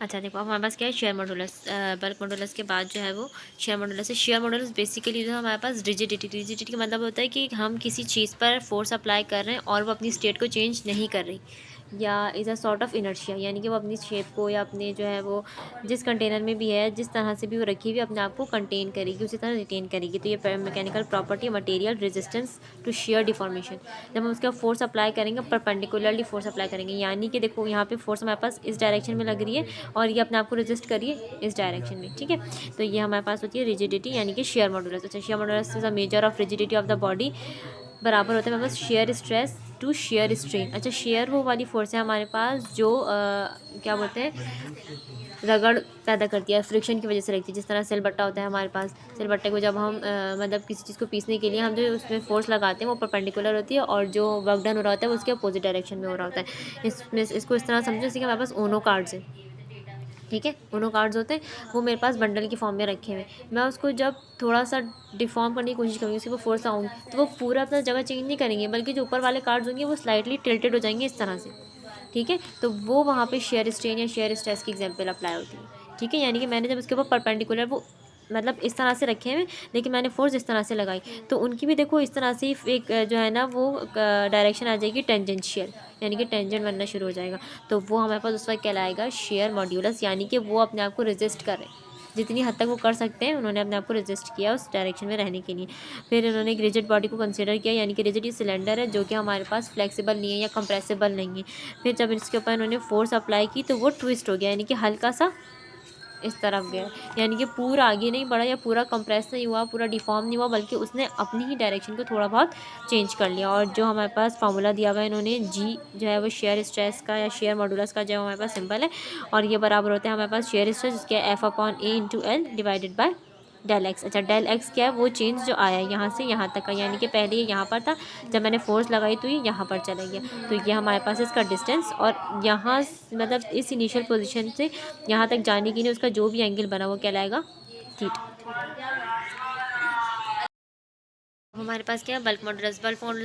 अच्छा देखो, अब हमारे पास क्या है, शेयर मॉडुलस। बल्क मॉडुलस के बाद जो है वो शेयर मॉडुलस है। शेयर मॉडुलस बेसिकली जो है हमारे पास रिजिडिटी का मतलब होता है कि हम किसी चीज़ पर फोर्स अप्लाई कर रहे हैं और वो अपनी स्टेट को चेंज नहीं कर रही, या is a sort of inertia, यानी कि वो अपनी शेप को या अपने जो है वो जिस कंटेनर में भी है, जिस तरह से भी वो रखी हुई अपने आप को कंटेन करेगी, उसी तरह रिटेन करेगी। तो ये mechanical property material resistance to shear deformation. जब हम उसका फोर्स अप्लाई करेंगे, परपेंडिकुलरली फोर्स अप्लाई करेंगे, यानी कि देखो यहाँ पे फोर्स हमारे पास इस डायरेक्शन में लग रही है और ये अपने आप को रेजिस्ट करिए इस डायरेक्शन में, ठीक है। तो ये हमारे पास होती है रिजिडिटी, यानी कि शेयर मॉडुलस। अच्छा, shear modulus is a measure of rigidity of the body, बराबर होता है हमारे पास shear stress to shear strain. अच्छा, शेयर वो वाली फोर्स है हमारे पास जो क्या बोलते हैं, रगड़ पैदा करती है, फ्रिक्शन की वजह से लगती है। जिस तरह सिलबट्टा होता है हमारे पास, सिलबट्टे को जब हम मतलब किसी चीज़ को पीसने के लिए हम जो उसमें फोर्स लगाते हैं वो परपेंडिकुलर होती है, और जो वर्क डन हो रहा होता है वो उसके अपोजिट डायरेक्शन में हो रहा होता है। इसमें इसको इस तरह समझो जैसे कि हमारे पास ओनो कार्ड्स हैं, ठीक है। उनो कार्ड्स होते हैं, वो मेरे पास बंडल की फॉर्म में रखे हुए हैं। मैं उसको जब थोड़ा सा डिफॉर्म करने की कोशिश करूँगी, उसके ऊपर फोर्स आऊँगी, तो वो पूरा अपना जगह चेंज नहीं करेंगे, बल्कि जो ऊपर वाले कार्ड्स होंगे वो स्लाइटली टिल्टेड हो जाएंगे इस तरह से, ठीक है। तो वो वहाँ पे शेयर स्ट्रेन या शेयर स्ट्रेस की एग्जाम्पल अप्लाई होती है, ठीक है। यानी कि मैंने जब उसके ऊपर परपेंडिकुलर वो मतलब इस तरह से रखे हुए, लेकिन मैंने फोर्स इस तरह से लगाई, तो उनकी भी देखो इस तरह से ही एक जो है ना वो डायरेक्शन आ जाएगी टेंजेंशियल, यानी कि टेंजेंट बनना शुरू हो जाएगा। तो वो हमारे पास उस वक्त कहलाएगा शेयर मॉड्यूलस, यानी कि वो अपने आप को रेजिस्ट कर रहे हैं, जितनी हद तक वो कर सकते हैं उन्होंने अपने आप को रेजिस्ट किया उस डायरेक्शन में रहने के लिए। फिर उन्होंने एक रिजिड बॉडी को कंसिडर किया, यानी कि रिजिड सिलेंडर है जो कि हमारे पास फ्लेक्सिबल नहीं है या कंप्रेसिबल नहीं है। फिर जब इसके ऊपर उन्होंने फोर्स अप्लाई की तो वो ट्विस्ट हो गया, यानी कि हल्का सा इस तरफ गया, यानी कि पूरा आगे नहीं बढ़ा या पूरा कंप्रेस नहीं हुआ, पूरा डिफॉर्म नहीं हुआ, बल्कि उसने अपनी ही डायरेक्शन को थोड़ा बहुत चेंज कर लिया। और जो हमारे पास फार्मूला दिया हुआ है इन्होंने, जी जो है वो शेयर स्ट्रेस का या शेयर मॉडुलस का जो हमारे पास सिंबल है, और ये बराबर होता है हमारे पास शेयर स्ट्रेस जिसके F/A/L divided by del x. अच्छा, डेल एक्स क्या है, वो चेंज जो आया है यहाँ से यहाँ तक का, यानी कि पहले ये यहाँ पर था, जब मैंने फोर्स लगाई तो ये यहाँ पर चला गया। तो ये हमारे पास इसका डिस्टेंस, और यहाँ मतलब इस इनिशियल पोजीशन से यहाँ तक जाने के लिए उसका जो भी एंगल बना वो कहलाएगा थीटा। हमारे पास क्या है, बल्क मॉडुलस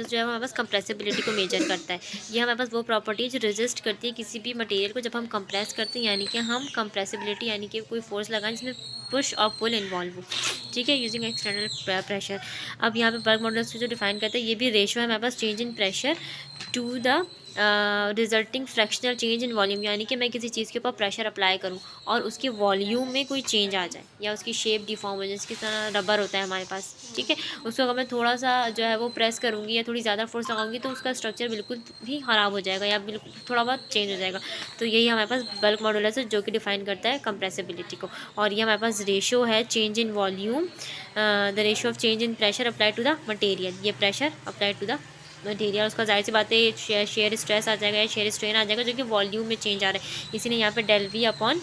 जो है हमारे पास कंप्रेसिबिलिटी को मेजर करता है। ये हमारे पास वो प्रॉपर्टी है जो रेजिस्ट करती है किसी भी मटेरियल को जब हम कंप्रेस करते हैं, यानी कि हम कंप्रेसिबिलिटी यानी कि कोई फोर्स लगाएं जिसमें पुश और पुल इन्वॉल्व हो, ठीक है, यूजिंग एक्सटर्नल प्रेशर। अब यहाँ पे बल्क मॉडुलस जो डिफाइन करते हैं, ये भी रेशो है हमारे पास change in pressure to the resulting fractional change in volume, यानी कि मैं किसी चीज़ के ऊपर प्रेशर अप्लाई करूँ और उसके वॉल्यूम में कोई चेंज आ जाए या उसकी शेप डिफॉर्म हो जाए, जिसकी तरह रबर होता है हमारे पास, ठीक है। उसको अगर मैं थोड़ा सा जो है वो प्रेस करूँगी या थोड़ी ज़्यादा फोर्स लगाऊंगी तो उसका स्ट्रक्चर बिल्कुल भी ख़राब हो जाएगा या बिल्कुल थोड़ा बहुत चेंज हो जाएगा। तो यही हमारे पास बल्क मॉडुलस है जो कि डिफाइन करता है कंप्रेसिबिलिटी को। और ये हमारे पास रेशो है change in volume, the ratio of change in pressure apply to the material, ये pressure apply to the material, उसका जाहिर सी बात है शेयर स्ट्रेस आ जाएगा या शेयर स्ट्रेन आ जाएगा जो कि वॉल्यूम में चेंज आ रहा है। इसीलिए यहाँ पे डेल V/V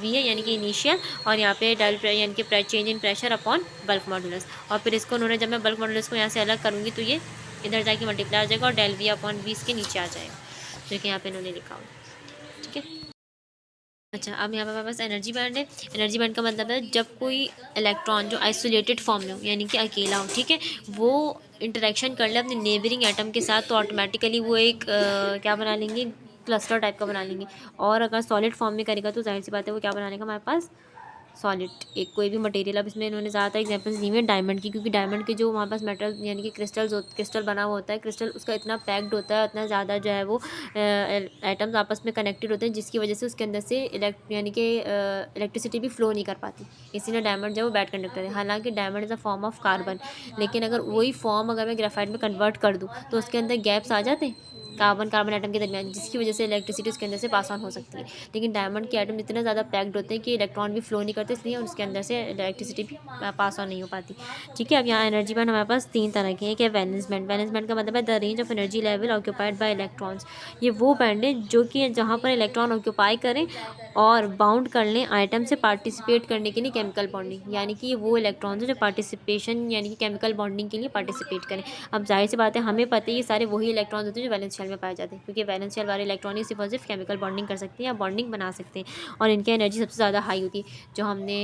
है, यानी कि इनिशियल, और यहाँ पे डेल यानी कि change in pressure upon bulk modulus. और फिर इसको उन्होंने जब मैं बल्क मॉडुलस को यहाँ से अलग करूँगी तो ये इधर जाके मल्टीप्लाई आ जाएगा और डेल V/V इसके नीचे आ जाएगा, जो कि यहाँ पे इन्होंने लिखा हुआ, ठीक है। अच्छा, अब यहाँ पे हमारे पास एनर्जी बैंड है। एनर्जी बैंड का मतलब है जब कोई इलेक्ट्रॉन जो आइसोलेटेड फॉर्म में हो, यानी कि अकेला हो, ठीक है, वो इंटरेक्शन कर ले अपने नेबरिंग एटम के साथ, तो ऑटोमेटिकली वो एक क्या बना लेंगे, क्लस्टर टाइप का बना लेंगे। और अगर सॉलिड फॉर्म में करेगा तो जाहिर सी बात है वो क्या बना लेगा हमारे पास, सॉलिड एक कोई भी मटेरियल। अब इसमें इन्होंने ज़्यादातर एग्जांपल्स दी हुई है डायमंड की, क्योंकि डायमंड के जो हमारे पास मेटल यानी कि क्रिस्टल बना हुआ होता है, क्रिस्टल उसका इतना पैक्ड होता है, इतना ज़्यादा जो है वो एटम्स आपस में कनेक्टेड होते हैं, जिसकी वजह से उसके अंदर से यानी कि इलेक्ट्रिसिटी भी फ्लो नहीं कर पाती, इसीलिए डायमंड जो है वो बैड कंडक्टर है। हालांकि diamond is a form of carbon, लेकिन अगर वही फॉर्म अगर मैं ग्रेफाइट में कन्वर्ट कर दूँ तो उसके अंदर गैप्स आ जाते हैं कार्बन एटम के दरमियान, जिसकी वजह से इलेक्ट्रिसिटी उसके अंदर से पास ऑन हो सकती है। लेकिन डायमंड के एटम इतने ज़्यादा पैक्ड होते हैं कि इलेक्ट्रॉन भी फ्लो नहीं करते, इसलिए उसके अंदर से इलेक्ट्रिसिटी भी पास ऑन नहीं हो पाती, ठीक है। अब यहाँ एनर्जी बैंड हमारे पास 3 तरह के हैं। एक है वैलेंस बैंड। वैलेंस बैंड का मतलब है the range of energy level occupied by electrons. ये वो बैंड है जो कि जहाँ पर इलेक्ट्रॉन ऑक्यूपाई करें और बाउंड कर लें आइटम से पार्टिसिपेट करने के लिए केमिकल बॉन्डिंग, यानी कि ये वो इलेक्ट्रॉन्स है जो पार्टिसिपेशन यानी कि केमिकल बॉन्डिंग के लिए पार्टिसिपेट करें। अब जाहिर सी बात है हमें पता है ये सारे वही इलेक्ट्रॉन्स होते हैं जो वैलेंस शेल में पाए जाते हैं, क्योंकि वैलेंस शेल वाले इलेक्ट्रॉन ही सिर्फ केमिकल बॉन्डिंग कर सकते हैं या बॉन्डिंग बना सकते हैं, और इनकी एनर्जी सबसे ज़्यादा हाई होती है। जो हमने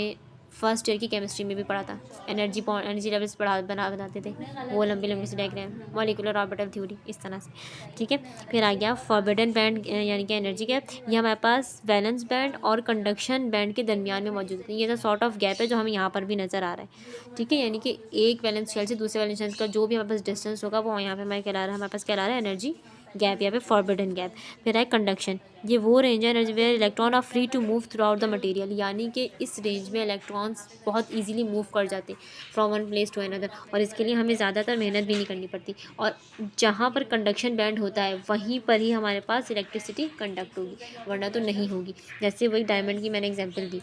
फर्स्ट ईयर की केमिस्ट्री में भी पढ़ा था। एनर्जी लेवल्स बनाते थे वो लंबी लंबी C diagram, molecular orbital theory, इस तरह से। ठीक है, फिर आ गया फॉरबिडन बैंड यानी कि एनर्जी गैप। ये हमारे पास वैलेंस बैंड और कंडक्शन बैंड के दरमियान में मौजूद है। ये जो सॉर्ट ऑफ गैप है जो हमें यहाँ पर भी नज़र आ रहा है। ठीक है, यानी कि एक वैलेंस शेल से दूसरे वैलेंस शेल का जो भी हमारे पास डिस्टेंस होगा वो यहाँ पे हमारे पास कहला रहा है एनर्जी गैप या फिर फॉरबिडन गैप। फिर है कंडक्शन। ये वो रेंज है where electron are free to move throughout the material, यानी कि इस रेंज में इलेक्ट्रॉन्स बहुत इजीली मूव कर जाते from one place to another, और इसके लिए हमें ज़्यादातर मेहनत भी नहीं करनी पड़ती। और जहाँ पर कंडक्शन बैंड होता है वहीं पर ही हमारे पास इलेक्ट्रिसिटी कंडक्ट होगी, वरना तो नहीं होगी। जैसे वही डायमंड की मैंने एग्जाम्पल दी।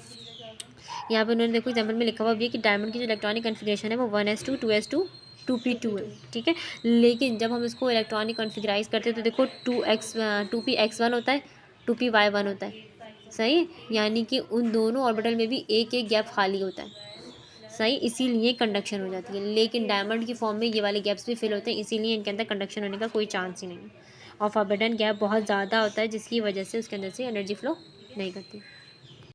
यहाँ पे उन्होंने देखो एग्जाम्पल में लिखा हुआ भी है कि डायमंड की जो इलेक्ट्रॉनिक कन्फिग्रेशन है वो 1s2 2s2 2p2 है। ठीक है, लेकिन जब हम इसको इलेक्ट्रॉनिक कन्फिगराइज करते हैं तो देखो 2px1 होता है, 2py1 होता है। सही, यानी कि उन दोनों ऑर्बिटल में भी एक एक गैप खाली होता है। सही, इसीलिए कंडक्शन हो जाती है। लेकिन डायमंड की फॉर्म में ये वाले गैप्स भी फिल होते हैं, इसीलिए इनके अंदर कंडक्शन होने का कोई चांस ही नहीं है। और फॉरबिडन गैप बहुत ज़्यादा होता है जिसकी वजह से उसके अंदर से एनर्जी फ्लो नहीं करती।